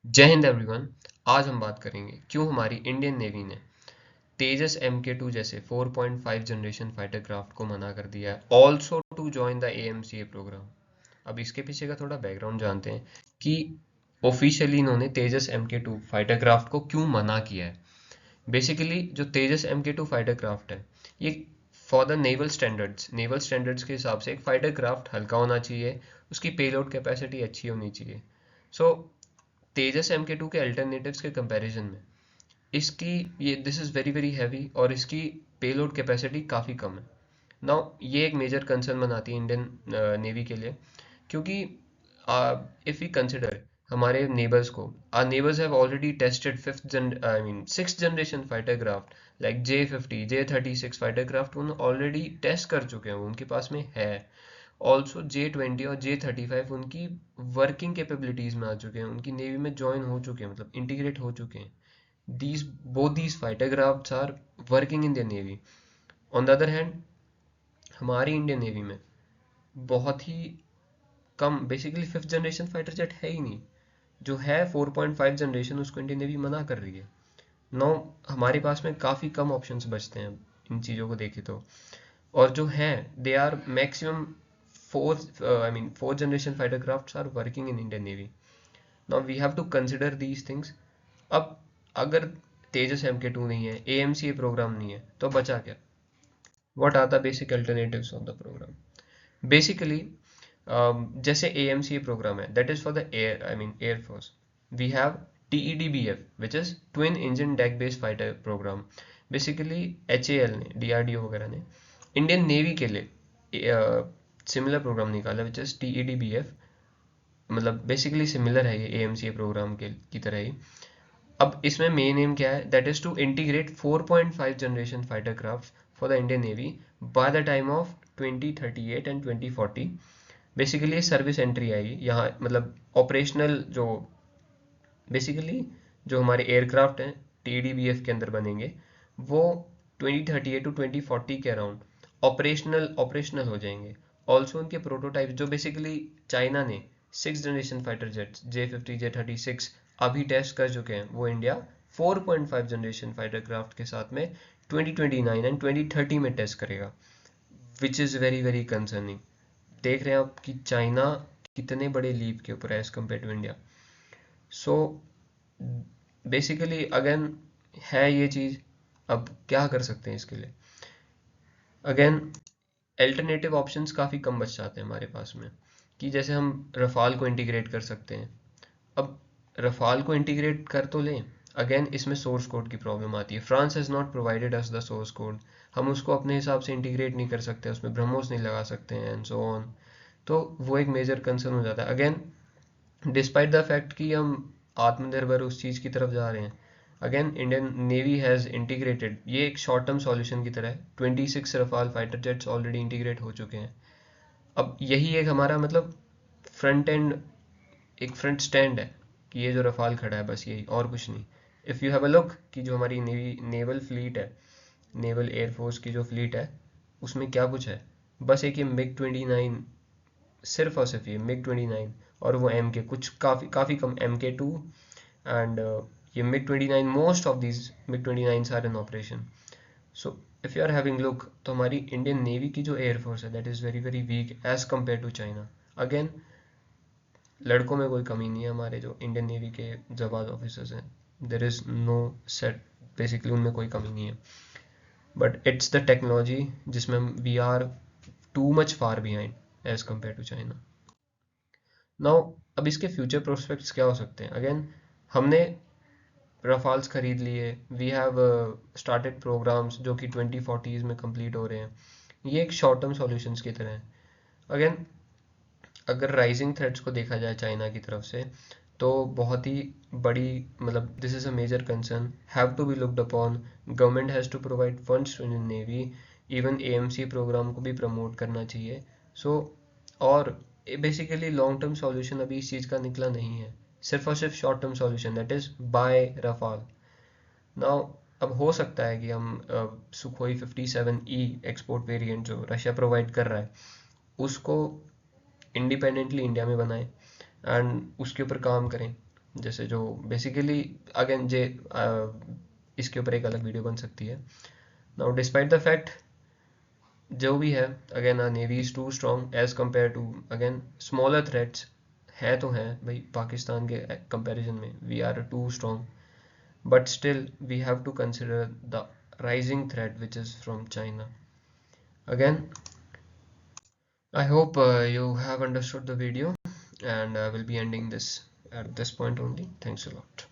जय हिंद एवरीवन। आज हम बात करेंगे क्यों हमारी इंडियन नेवी ने तेजस MK2 जैसे 4.5 जनरेशन फाइटर क्राफ्ट को मना कर दिया है, also to join the AMCA programme. अब इसके पीछे का थोड़ा बैकग्राउंड जानते हैं कि ऑफिशियली इन्होंने तेजस MK2 फाइटर क्राफ्ट को क्यों मना किया है। बेसिकली जो तेजस MK2 फाइटर क्राफ्ट है, ये फॉर द नेवल स्टैंडर्ड्स के हिसाब से एक फाइटर क्राफ्ट हल्का होना चाहिए, उसकी पेलोड कैपेसिटी अच्छी होनी चाहिए। सो तेजस MK2 के अल्टरनेटिव्स के कंपैरिजन में इसकी ये this is very very heavy और इसकी पेलोड कैपेसिटी काफ़ी कम है। नाउ ये एक मेजर कंसर्न बनाती है इंडियन नेवी के लिए, क्योंकि इफ़ वी कंसिडर हमारे नेबर्स को, our neighbours have already tested fifth gen I mean six generation fighter craft like J50 J36 fighter craft उन्होंने ऑलरेडी टेस्ट कर चुके हैं, उनके पास में है। ऑल्सो J20 और J35 उनकी वर्किंग कैपेबिलिटीज में आ चुके हैं, उनकी नेवी में ज्वाइन हो चुके हैं, मतलब इंटीग्रेट हो चुके हैं। these both these fighter crafts are working in their navy. On the other hand, हमारी इंडियन नेवी में बहुत ही कम, basically fifth generation fighter jet है ही नहीं। जो है 4.5 जनरेशन, उसको इंडियन नेवी मना कर रही है। नौ हमारे पास में काफ़ी कम ऑप्शंस बचते हैं इन चीज़ों को देखें तो। और जो हैं they are maximum fourth generation fighter crafts are working in Indian navy. Now we have to consider these things. अब अगर तेजस MK2 नहीं है, AMCA प्रोग्राम नहीं है, तो बचा क्या? What are the basic alternatives of the programme? Basically जैसे AMCA प्रोग्राम है, that is for the air force. We have TEDBF which is twin engine deck based fighter programme. Basically HAL ने, DRDO वगैरह ने Indian navy के लिए similar programme निकाला which is TEDBF। मतलब basically similar है ये AMCA प्रोग्राम के की तरह ही। अब इसमें मेन एम क्या है? That is to integrate 4.5 generation fighter craft for the Indian navy by the time of 2038 and 2040। Basically service entry आएगी यहाँ, मतलब ऑपरेशनल जो बेसिकली जो हमारे एयरक्राफ्ट हैं TDBF के अंदर बनेंगे, वो 2038 टू 2040 के अराउंड ऑपरेशनल हो जाएंगे। ऑल्सो उनके प्रोटोटाइप जो बेसिकली चाइना ने six generation fighter jets J50 J36 अभी टेस्ट कर चुके हैं, वो इंडिया 4.5 जनरेशन फाइटर क्राफ्ट के साथ में 2029 एंड 2030 में टेस्ट करेगा, which is very very concerning. देख रहे हैं आप कि चाइना कितने बड़े लीप के ऊपर है as compare to India. So basically again है ये चीज़। अब क्या कर सकते हैं इसके लिए? अगेन अल्टरनेटिव ऑप्शंस काफ़ी कम बच जाते हैं हमारे पास में, कि जैसे हम रफाल को इंटीग्रेट कर सकते हैं। अब रफाल को इंटीग्रेट कर तो लें, अगेन इसमें सोर्स कोड की प्रॉब्लम आती है। France has not provided us the source code, हम उसको अपने हिसाब से इंटीग्रेट नहीं कर सकते, उसमें ब्रह्मोस नहीं लगा सकते हैं एंड सो ऑन। तो वो एक मेजर कंसर्न हो जाता है। अगेन डिस्पाइट द फैक्ट कि हम आत्मनिर्भर उस चीज़ की तरफ जा रहे हैं, again Indian navy has integrated, ये एक शॉर्ट टर्म सॉल्यूशन की तरह है। 26 Rafale fighter jets already integrate हो चुके हैं। अब यही एक हमारा मतलब फ्रंट एंड, एक फ्रंट स्टैंड है कि ये जो रफाल खड़ा है बस यही, और कुछ नहीं। If you have a look कि जो हमारी नेवल फ्लीट है, नेवल एयरफोर्स की जो फ्लीट है, उसमें क्या कुछ है? बस एक ये MiG-29, सिर्फ और सिर्फ ये MiG-29, और वो MK कुछ काफ़ी काफ़ी कम MK2 एंड ये MiG-29, most of these MiG-29s are in operation. So if you are having look, तो हमारी इंडियन नेवी की जो एयरफोर्स है that is very very weak as compare to China. Again लड़कों में कोई कमी नहीं है, हमारे जो इंडियन नेवी के जाबाज ऑफिसर्स हैं, there is no set, basically उनमें कोई कमी नहीं है। बट इट्स द टेक्नोलॉजी जिसमें we are too much far behind as compare to China. Now अब इसके फ्यूचर प्रोस्पेक्ट्स क्या हो सकते हैं? अगेन हमने रफाल्स खरीद लिए, वी हैव स्टार्टेड प्रोग्राम्स जो कि 2040s में कंप्लीट हो रहे हैं। ये एक शॉर्ट टर्म सॉल्यूशंस की तरह है। अगेन अगर राइजिंग थ्रेट्स को देखा जाए चाइना की तरफ से, तो बहुत ही बड़ी, मतलब this is a major concern, have to be looked upon. Government has to provide funds to Indian navy, even AMC programme को भी प्रमोट करना चाहिए। सो और बेसिकली लॉन्ग टर्म सॉल्यूशन अभी इस चीज़ का निकला नहीं है, सिर्फ और सिर्फ short term solution that is by Rafale. Now अब हो सकता है कि हम सुखोई 57E एक्सपोर्ट वेरिएंट जो रशिया प्रोवाइड कर रहा है, उसको इंडिपेंडेंटली इंडिया में बनाएं एंड उसके ऊपर काम करें। जैसे जो बेसिकली अगेन जे इसके ऊपर एक अलग वीडियो बन सकती है। नाउ डिस्पाइट द फैक्ट जो भी है, again navy is too strong as compare to again smaller threats है तो हैं भाई, पाकिस्तान के कंपैरिजन में we are too strong, but still we have to consider the rising threat which is from China. Again, I hope you have understood the video, and I will be ending this at this point only. Thanks a lot.